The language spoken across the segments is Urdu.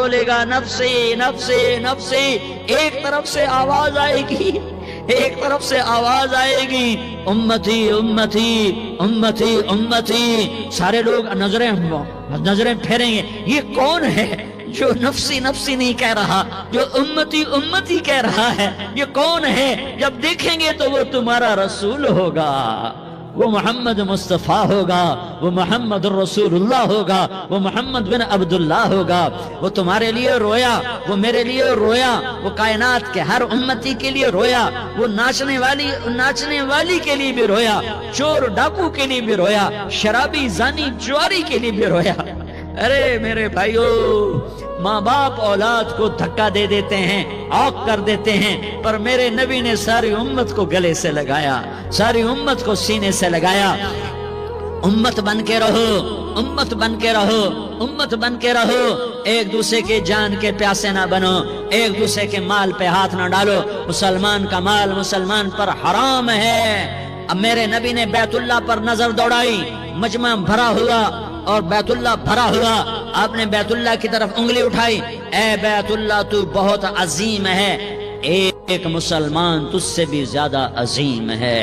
بولے گا نفسی نفسی نفسی، ایک طرف سے آواز آئے گی، ایک طرف سے آواز آئے گی امتی امتی امتی امتی، سارے لوگ نظریں پھیریں گے، یہ کون ہے جو نفسی نفسی نہیں کہہ رہا، جو امتی امتی کہہ رہا ہے، یہ کون ہے؟ جب دیکھیں گے تو وہ تمہارا رسول ہوگا، وہ محمد مصطفیٰ ہوگا، وہ محمد رسول اللہ ہوگا، وہ محمد بن عبداللہ ہوگا، وہ تمہارے لیے رویا، وہ میرے لیے رویا، وہ کائنات کے ہر امتی کے لیے رویا، وہ ناچنے والی کے لیے بھی رویا، چور ڈاکو کے لیے بھی رویا، شرابی زانی جواری کے لیے بھی رویا۔ ارے میرے بھائیو، ماں باپ اولاد کو دھکا دے دیتے ہیں، عوق کر دیتے ہیں، پر میرے نبی نے ساری امت کو گلے سے لگایا، ساری امت کو سینے سے لگایا۔ امت بن کے رہو، امت بن کے رہو، امت بن کے رہو، ایک دوسرے کے جان کے پیاسے نہ بنو، ایک دوسرے کے مال پہ ہاتھ نہ ڈالو، مسلمان کا مال مسلمان پر حرام ہے۔ اب میرے نبی نے بیت اللہ پر نظر دوڑائی، مجمع بھرا ہوا اور بیت اللہ بھرا ہوا، آپ نے بیت اللہ کی طرف انگلی اٹھائی، اے بیت اللہ تو بہت عظیم ہے، ایک مسلمان تجھ سے بھی زیادہ عظیم ہے،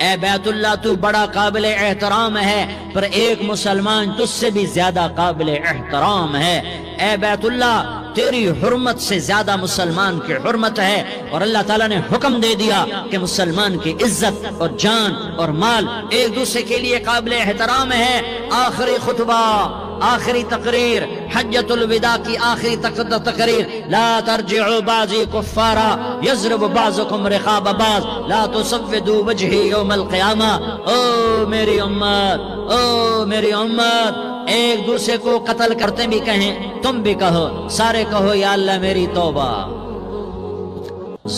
اے بیت اللہ تو بڑا قابل احترام ہے، پر ایک مسلمان تجھ سے بھی زیادہ قابل احترام ہے، اے بیت اللہ تیری حرمت سے زیادہ مسلمان کی حرمت ہے، اور اللہ تعالیٰ نے حکم دے دیا کہ مسلمان کی عزت اور جان اور مال ایک دوسرے کے لیے قابل احترام ہے۔ آخری خطبہ، آخری تقریر، حجۃ الوداع کی آخری تقریر، لا ترجعوا بعضی کفارا یضرب بعضکم رقاب بعض لا تسودوا وجہی یوم القیامہ۔ او میری امت، او میری امت، ایک دوسرے کو قتل کرتے بھی کہیں، تم بھی کہو، سارے کہو یا اللہ میری توبہ۔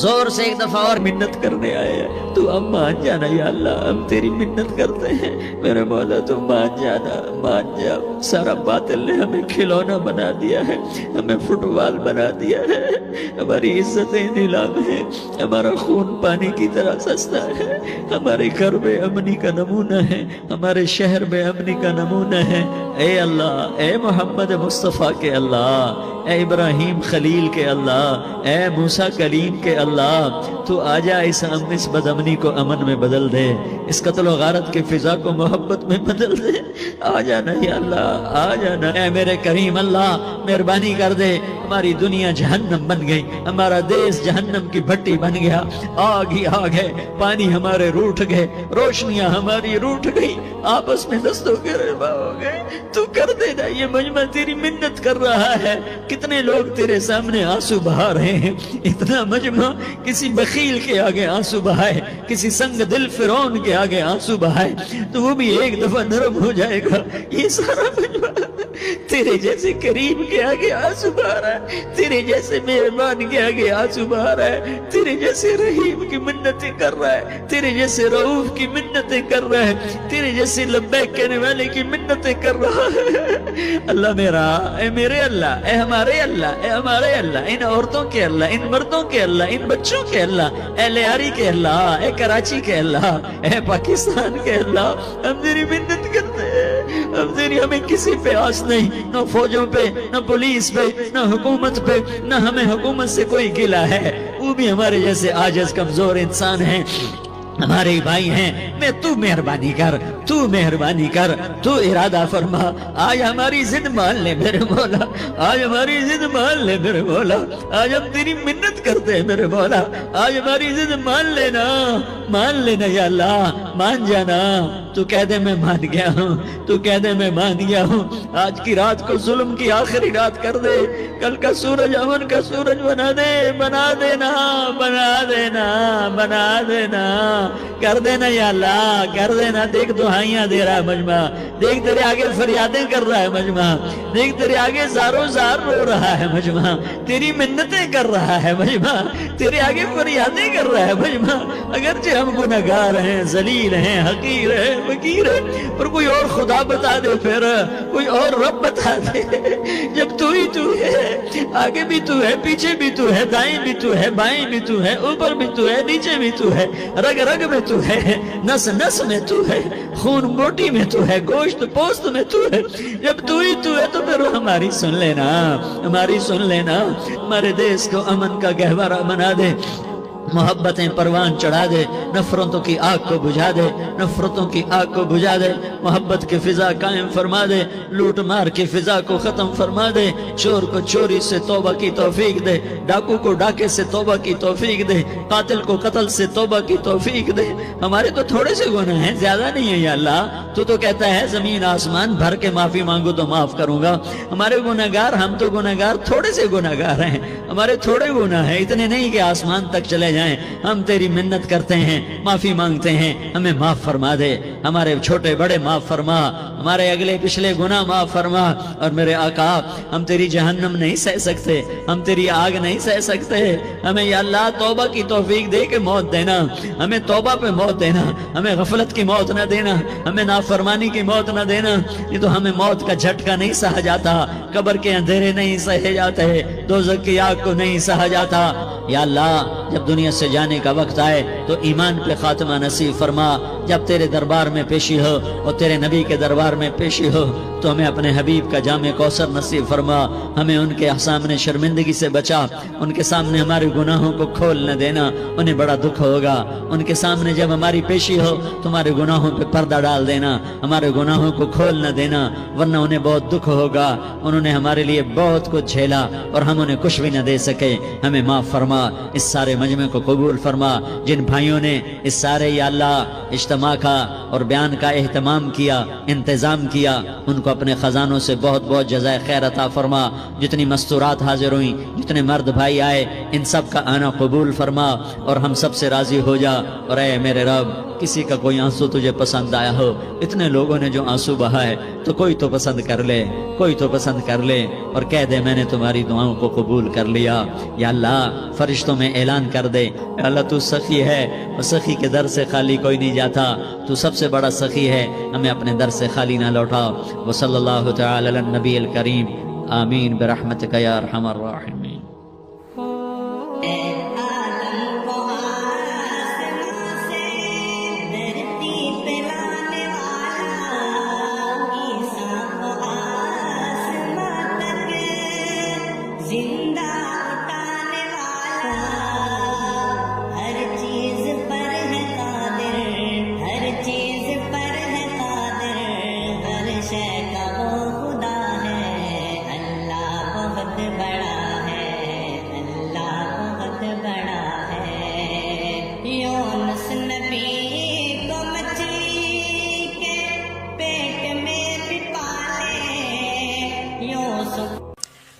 زور سے ایک دفعہ اور منت کرنے آئے ہیں، تو اب مان جانا یا اللہ، ہم تیری منت کرتے ہیں، میرے مولا تو مان جانا، مان جا۔ سارا باطل نے ہمیں کھلونا بنا دیا ہے، ہمیں فٹ بال بنا دیا ہے، ہماری عزتیں نیلام ہیں، ہمارا خون پانی کی طرح سستا ہے، ہمارے گھر بے امنی کا نمونہ ہے، ہمارے شہر بے امنی کا نمونہ ہے۔ اے اللہ، اے محمد مصطفیٰ کے اللہ، اے ابراہیم خلیل کے اللہ، اے موسیٰ کلیم کے اللہ، تو آجا اس بدامنی کو امن میں بدل دے، اس قتل و غارت کی فضا کو محبت میں بدل دے۔ آ جانا یا اللہ، آ جانا اے میرے کریم اللہ، مہربانی کر دے۔ ہماری دنیا جہنم بن گئی، ہمارا دیس جہنم کی بھٹی بن گیا، آگ ہی آگ ہے، پانی ہمارے روٹھ گئے، روشنیاں ہماری روٹھ گئی، آپس میں دستوں کے ربا ہو گئے۔ تو کر دے نا، یہ مجمع تیری منت کر رہا ہے، کتنے لوگ تیرے سامنے آنسو بہا رہے ہیں، اتنا مجمع کسی بخیل کے آگے آنسو بہائے، کسی سنگ دل فرعون کے آگے آنسو بہائے تو وہ بھی ایک دفعہ نرم ہو جائے گا۔ یہ سارا مجمع تیرے جیسے کریم کے آگے آنسو بہا رہا ہے، تیرے جیسے مہربان کے آگے آنسو بہا رہا ہے، تیرے جیسے رحیم کی منتیں کر رہا ہے، تیرے جیسے رؤوف کی منتیں کر رہا ہے، تیرے جیسے لبیک کہنے والے کی منتیں کر رہا ہے۔ اللہ میرا، اے میرے اللہ، اے ہمارے اللہ، اے ہمارے اللہ، ان عورتوں کے اللہ، ان مردوں کے اللہ، ان بچوں کے اللہ، اے لیاری کے اللہ، اے کراچی کے اللہ، اے پاکستان کے اللہ، ہم تیری منت کرتے ہیں، ہم تیری، ہمیں کسی پہ آس نہیں، نہ فوجوں پہ، نہ پولیس پہ، نہ حکومت پہ، نہ ہمیں حکومت سے کوئی گلہ ہے، وہ بھی ہمارے جیسے عاجز کمزور انسان ہیں، ہمارے بھائی ہیں۔ میں تو مہربانی کر، تو مہربانی کر، تو ارادہ فرما، آج ہماری ضد مان لے میرے مولا، آج ہماری ضد مان لے میرے مولا، آج ہم تیری منت کرتے ہیں میرے مولا، آج ہماری ضد مان لینا، مان لینا یا اللہ، مان جانا۔ تو کہہ دے میں مان گیا ہوں، تو کہہ دے میں مان گیا ہوں۔ آج کی رات کو ظلم کی آخری رات کر دے، کل کا سورج امن کا سورج بنا دے، بنا دینا، بنا دینا، بنا دینا، کر دینا یا اللہ، کر دینا۔ دیکھ دعائیاں دے رہا ہے مجمع، دیکھ تیرے آگے فریادیں کر رہا ہے مجمع، دیکھ تیرے آگے زارو زار رو رہا ہے مجمع، تیری منتیں کر رہا ہے مجمع، تیرے آگے فریادیں کر رہا ہے مجمع۔ اگرچہ ہم گنہگار ہیں، ذلیل ہیں، حقیر ہیں، فقیر ہیں، اور کوئی اور خدا بتا دے، پھر کوئی اور رب بتا دے، جب تو ہی تو ہے، آگے بھی تو ہے، پیچھے بھی تو ہے، دائیں بھی تو ہے، بائیں بھی تو ہے، اوپر بھی تو ہے، نیچے بھی تو ہے، رگ رگ میں تو ہے، نس نس میں تو ہے، خون بوٹی میں تو ہے، گوشت پوست میں تو ہے، جب تو ہی تو ہے تو پھر ہماری سن لینا، ہماری سن لینا، ہمارے دیس کو امن کا گہوارہ بنا دے، محبتیں پروان چڑھا دے، نفرتوں کی آگ کو بجھا دے، نفرتوں کی آگ کو بجھا دے، محبت کی فضا قائم فرما دے، لوٹ مار کی فضا کو ختم فرما دے، چور کو چوری سے توبہ کی توفیق دے، ڈاکو کو ڈاکے سے توبہ کی توفیق دے، قاتل کو قتل سے توبہ کی توفیق دے۔ ہمارے تو تھوڑے سے گناہ ہیں، زیادہ نہیں ہے یا اللہ، تو کہتا ہے زمین آسمان بھر کے معافی مانگو تو معاف کروں گا۔ ہمارے گناہگار، ہم تو گناہگار تھوڑے سے گناہگار ہیں، ہمارے تھوڑے گناہ ہیں، اتنے نہیں کہ آسمان تک چلے جائیں۔ ہم تیری منت کرتے ہیں، معافی مانگتے ہیں، ہمیں معاف فرما دے، ہمارے چھوٹے بڑے معاف فرما، ہمارے اگلے پچھلے گناہ معاف فرما۔ اور میرے آقا، ہم تیری جہنم نہیں سہ سکتے، ہم تیری آگ نہیں سہ سکتے، ہمیں یا اللہ توبہ کی توفیق دے کے موت دینا، ہمیں توبہ پہ موت دینا، ہمیں غفلت کی موت نہ دینا، ہمیں نافرمانی کی موت نہ دینا، یہ تو ہمیں موت کا جھٹکا نہیں سہا جاتا، قبر کے اندھیرے نہیں سہے جاتے، دوزخ کی آگ کو نہیں سہا جاتا۔ یا اللہ، جب دنیا سے جانے کا وقت آئے تو ایمان پہ خاتمہ نصیب فرما، جب تیرے دربار میں پیشی ہو اور تیرے نبی کے دربار میں پیشی ہو تو ہمیں اپنے حبیب کا جام کوثر نصیب فرما، ہمیں ان کے سامنے شرمندگی سے بچا، ان کے سامنے ہمارے گناہوں کو کھول نہ دینا، انہیں بڑا دکھ ہوگا، ان کے سامنے جب ہماری پیشی ہو تمہارے گناہوں پہ پردہ ڈال دینا، ہمارے گناہوں کو کھول نہ دینا، ورنہ انہیں بہت دکھ ہوگا، انہوں نے ہمارے لیے بہت کچھ جھیلا اور ہم انہیں کچھ بھی نہ دے سکے، ہمیں معاف فرما، اس سارے مجمع کو قبول فرما، جن بھائیوں نے اس سارے یا اللہ اجتماع کا اور بیان کا اہتمام کیا، انتظام کیا، ان کو اپنے خزانوں سے بہت بہت جزائے خیر عطا فرما، جتنی مستورات حاضر ہوئیں، جتنے مرد بھائی آئے، ان سب کا آنا قبول فرما اور ہم سب سے راضی ہو جا۔ اور اے میرے رب، کسی کا کوئی آنسو تجھے پسند آیا ہو، اتنے لوگوں نے جو آنسو بہائے تو کوئی تو پسند کر لے، کوئی تو پسند کر لے اور کہہ دے میں نے تمہاری دعاؤں کو قبول کر لیا۔ یا اللہ، فرشتوں میں اعلان کر دے، یا اللہ تو سخی ہے اور سخی کے در سے خالی کوئی نہیں جاتا، تو سب سے بڑا سخی ہے، ہمیں اپنے در سے خالی نہ لوٹا۔ وصلی اللہ تعالی علی النبی الکریم، آمین برحمتک یا ارحم الراحمین۔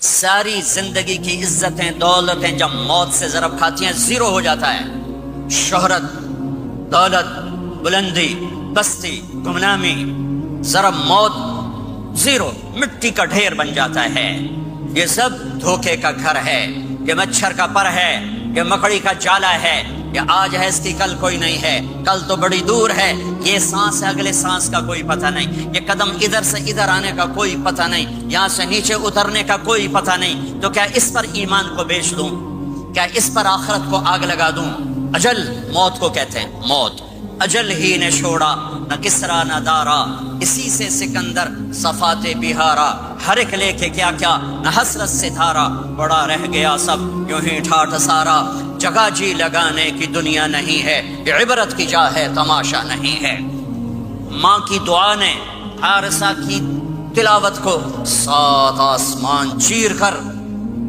ساری زندگی کی عزتیں دولتیں جب موت سے ضرب کھاتی ہیں زیرو ہو جاتا ہے، شہرت، دولت، بلندی، بستی، گمنامی، ضرب موت زیرو، مٹی کا ڈھیر بن جاتا ہے۔ یہ سب دھوکے کا گھر ہے، یہ مچھر کا پر ہے، یہ مکڑی کا جالا ہے، یہ آج ہے اس کی کل کوئی نہیں ہے، کل تو بڑی دور ہے، یہ سانس ہے اگلے سانس کا کوئی پتہ نہیں، یہ قدم ادھر سے ادھر آنے کا کوئی پتہ نہیں، یہاں سے نیچے اترنے کا کوئی پتہ نہیں، تو کیا اس پر ایمان کو بیچ دوں؟ کیا اس پر آخرت کو آگ لگا دوں؟ اجل موت کو کہتے ہیں، موت اجل ہی نے چھوڑا، نہ کسرا نہ دارا، اسی سے سکندر صفات بہارا، ہر ایک لے کے کیا کیا نہ حسرت ستارہ، بڑا رہ گیا سب یوں ہی ٹھاٹھ سارا، جگہ جی لگانے کی دنیا نہیں ہے، یہ عبرت کی جا ہے تماشا نہیں ہے۔ ماں کی دعا نے حارثہ کی تلاوت کو 7 آسمان چیر کر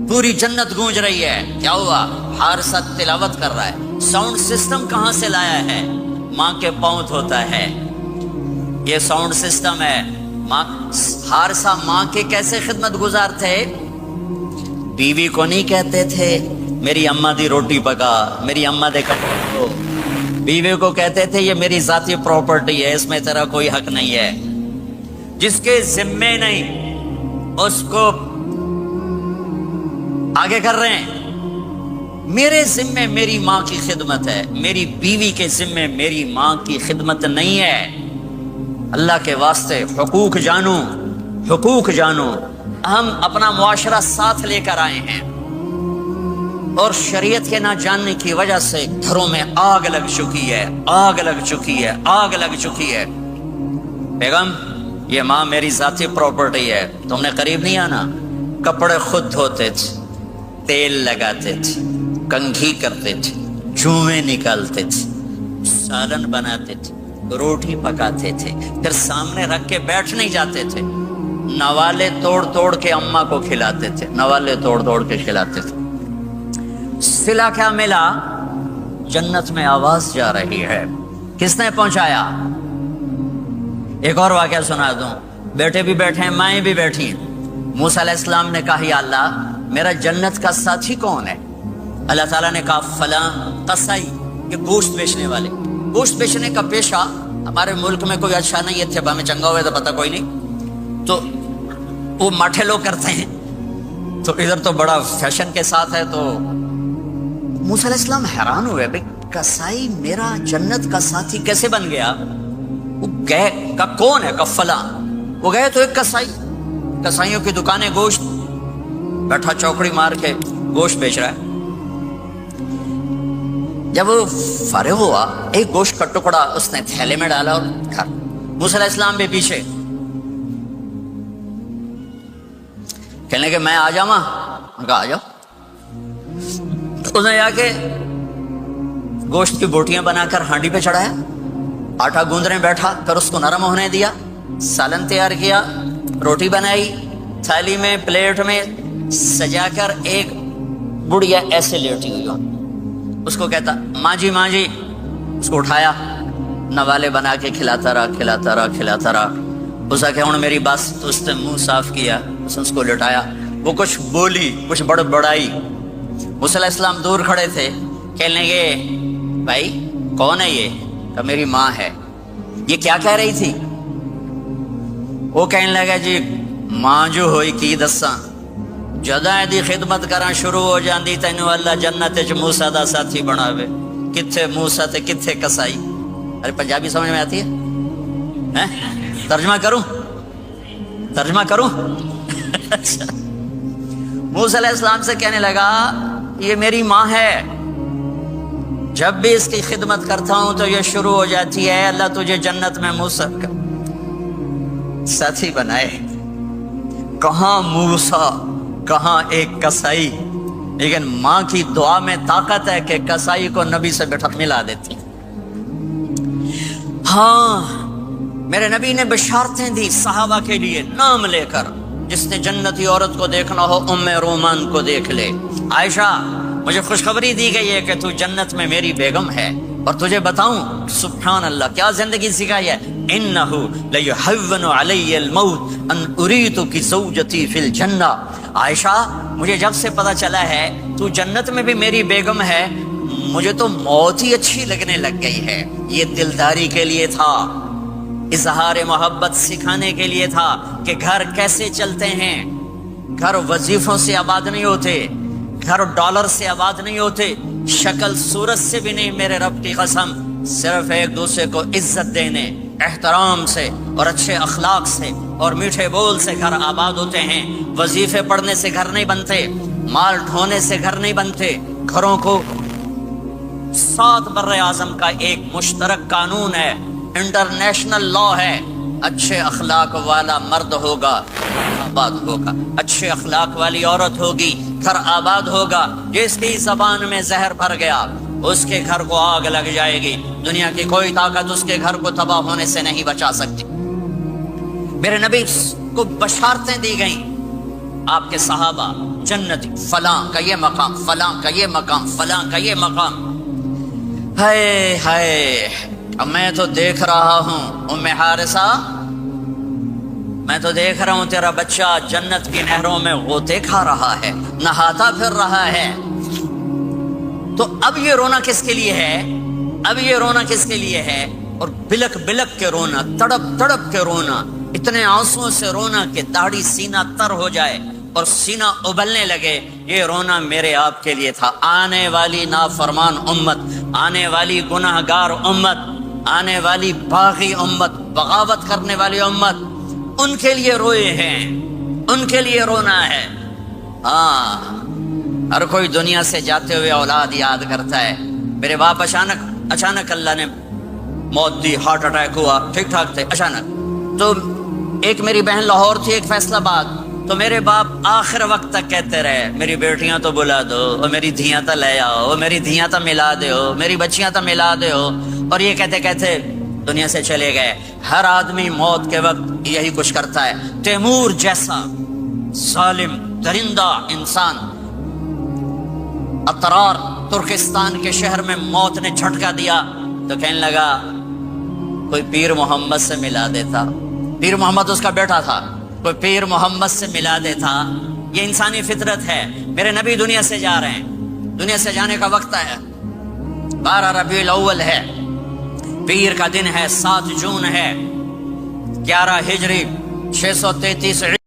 پوری جنت گونج رہی ہے۔ کیا ہوا؟ حارثہ تلاوت کر رہا ہے، ساؤنڈ سسٹم کہاں سے لایا ہے؟ ماں کے پاؤں ہوتا ہے، یہ ساؤنڈ سسٹم ہے۔ حارثہ ماں کے کیسے خدمت گزار تھے؟ بیوی کو نہیں کہتے تھے میری اماں دی روٹی پکا، میری اماں دے کپڑے دھو، بیوی کو کہتے تھے یہ میری ذاتی پراپرٹی ہے، اس میں تیرا کوئی حق نہیں ہے۔ جس کے ذمے نہیں اس کو آگے کر رہے ہیں، میرے ذمے میری ماں کی خدمت ہے، میری بیوی کے ذمے میری ماں کی خدمت نہیں ہے۔ اللہ کے واسطے حقوق جانو، حقوق جانو۔ ہم اپنا معاشرہ ساتھ لے کر آئے ہیں اور شریعت کے نہ جاننے کی وجہ سے گھروں میں آگ لگ چکی ہے، آگ لگ چکی ہے، آگ لگ چکی ہے۔ بیگم یہ ماں میری ذاتی پراپرٹی ہے، تم نے قریب نہیں آنا۔ کپڑے خود دھوتے تھے، تیل لگاتے تھے، کنگھی کرتے تھے، جوئیں نکالتے تھے، سالن بناتے تھے، روٹی پکاتے تھے، پھر سامنے رکھ کے بیٹھ نہیں جاتے تھے، نوالے توڑ توڑ کے اماں کو کھلاتے تھے، نوالے توڑ توڑ کے کھلاتے تھے۔ صلہ کیا ملا؟ جنت میں آواز جا رہی ہے۔ کس نے پہنچایا؟ ایک اور واقعہ سنا دوں، بیٹے بھی بیٹھے ہیں، مائیں بھی بیٹھی ہیں۔ موسیٰ علیہ السلام نے کہا یا اللہ میرا جنت کا ساتھی کون ہے؟ اللہ تعالیٰ نے کہا فلاں قصائی، کہ گوشت بیچنے والے۔ گوشت بیچنے کا پیشہ ہمارے ملک میں کوئی اچھا نہیں ہے، تھے ہمیں چنگا ہوئے تو پتہ کوئی نہیں، تو وہ ماٹھے لوگ کرتے ہیں، تو ادھر تو بڑا فیشن کے ساتھ ہے۔ تو موسیٰ علیہ السلام حیران ہوئے، بھئی قصائی میرا جنت کا ساتھی کیسے بن گیا؟ وہ گئے، کہا کون ہے؟ کہا فلاں۔ وہ گئے تو ایک قصائی، قصائیوں کی دکانیں، گوشت، بیٹھا چوکڑی مار کے گوشت بیچ رہا ہے۔ جب وہ فارغ ہوا، ایک گوشت کا ٹکڑا اس نے تھیلے میں ڈالا اور کھا۔ موسیٰ علیہ السلام بھی پیچھے، کہنے کہ میں آ جاؤں؟ کہا آ جاؤ۔ اس نے جا کے گوشت کی بوٹیاں بنا کر ہانڈی پہ چڑھایا، آٹا گوندنے بیٹھا، پھر اس کو نرم ہونے دیا، سالن تیار کیا، روٹی بنائی، تھالی میں پلیٹ میں سجا کر ایک بڑھیا ایسے لیٹی ہوئی ہو، اس کو کہتا ماں جی ماں جی، اس کو اٹھایا، نوالے بنا کے کھلاتا رہا کھلاتا رہا کھلاتا رہا۔ اس کا کہ ہوں میری بات، تو اس نے منہ صاف کیا، اس کو لٹایا، وہ کچھ بولی، کچھ بڑبڑائی۔ موسیٰ علیہ السلام دور کھڑے تھے، کہنے لگے بھائی کون ہے یہ؟ کہ میری ماں ہے۔ یہ کیا کہہ رہی تھی؟ وہ کہنے لگا جی ماں جو ہوئی کی دساں، جدا دی خدمت کراں شروع ہو جاندی تینوں اللہ جنت وچ موسیٰ دا ساتھی بناوے۔ کتھے موسیٰ تے کتھے قصائی؟ ارے پنجابی سمجھ میں آتی ہے؟ ترجمہ کروں؟ ترجمہ کروں؟ موسیٰ علیہ السلام سے کہنے لگا یہ میری ماں ہے، جب بھی اس کی خدمت کرتا ہوں تو یہ شروع ہو جاتی ہے اللہ تجھے جنت میں موسیٰ کا ساتھی بنائے۔ کہاں موسیٰ، کہاں ایک قصائی، لیکن ماں کی دعا میں طاقت ہے کہ قصائی کو نبی سے بٹھا ملا دیتی۔ ہاں میرے نبی نے بشارتیں دی صحابہ کے لیے نام لے کر، جس نے جنتی عورت کو دیکھنا ہو ام رومان کو دیکھ لے۔ عائشہ مجھے خوشخبری دی گئی ہے کہ تو جنت میں میری بیگم ہے، اور تجھے بتاؤں سبحان اللہ کیا زندگی سکھائی ہے، انہ لیحون علی الموت ان اریتک زوجتی فی الجنہ۔ عائشہ مجھے جب سے پتا چلا ہے تو جنت میں بھی میری بیگم ہے، مجھے تو موت ہی اچھی لگنے لگ گئی ہے۔ یہ دلداری کے لیے تھا، اظہار محبت سکھانے کے لیے تھا کہ گھر کیسے چلتے ہیں۔ گھر وظیفوں سے آباد نہیں ہوتے، گھر ڈالر سے آباد نہیں ہوتے، شکل صورت سے بھی نہیں، میرے رب کی قسم، صرف ایک دوسرے کو عزت دینے، احترام سے اور اچھے اخلاق سے اور میٹھے بول سے گھر آباد ہوتے ہیں۔ وظیفے پڑھنے سے گھر نہیں بنتے، مال ڈھونے سے گھر نہیں بنتے۔ گھروں کو 7 بر اعظم کا ایک مشترک قانون ہے، انٹرنیشنل لا ہے، اچھے اخلاق والا مرد ہوگا آباد ہوگا، اچھے اخلاق والی عورت ہوگی گھر آباد ہوگا۔ جس کی زبان میں زہر بھر گیا اس کے گھر کو آگ لگ جائے گی، دنیا کی کوئی طاقت اس کے گھر کو تباہ ہونے سے نہیں بچا سکتی۔ میرے نبی کو بشارتیں دی گئیں، آپ کے صحابہ جنتی، فلاں کا یہ مقام، فلاں کا یہ مقام، فلاں کا یہ مقام۔ ہائے ہائے، اب میں تو دیکھ رہا ہوں ام حارثہ، میں تو دیکھ رہا ہوں تیرا بچہ جنت کی نہروں میں غوطے کھا رہا ہے، نہاتا پھر رہا ہے۔ تو اب یہ رونا کس کے لیے ہے؟ اب یہ رونا کس کے لیے ہے؟ اور بلک بلک کے رونا، تڑپ تڑپ کے رونا، اتنے آنسوں سے رونا کہ داڑھی سینہ تر ہو جائے، اور سینہ ابلنے لگے، یہ رونا میرے آپ کے لیے تھا۔ آنے والی نافرمان امت، آنے والی گناہگار امت، آنے والی باغی امت، بغاوت کرنے والی امت، ان کے لیے روئے ہیں، ان کے لیے رونا ہے۔ ہاں، ہر کوئی دنیا سے جاتے ہوئے اولاد یاد کرتا ہے۔ میرے باپ اچانک اللہ نے موت دی، ہارٹ اٹیک ہوا، ٹھیک ٹھاک تھے، اچانک۔ تو ایک میری بہن لاہور تھی، ایک فیصل آباد، تو میرے باپ آخر وقت تک کہتے رہے میری بیٹیاں تو بلا دو، اور میری دھیاں تو لے آؤ، میری دھیاں تو ملا دو، میری بچیاں تو ملا دو، اور یہ کہتے کہتے دنیا سے چلے گئے۔ ہر آدمی موت کے وقت یہی کچھ کرتا ہے۔ تیمور جیسا ظالم درندہ انسان اطرار ترکستان کے شہر میں موت نے جھٹکا دیا تو کہنے لگا کوئی پیر محمد سے ملا دیتا، پیر محمد اس کا بیٹا تھا، کوئی پیر محمد سے ملا دیتا۔ یہ انسانی فطرت ہے۔ میرے نبی دنیا سے جا رہے ہیں، دنیا سے جانے کا وقت ہے، 12 ربیع الاول ہے، پیر کا دن ہے، 7 جون ہے، 11 ہجری 633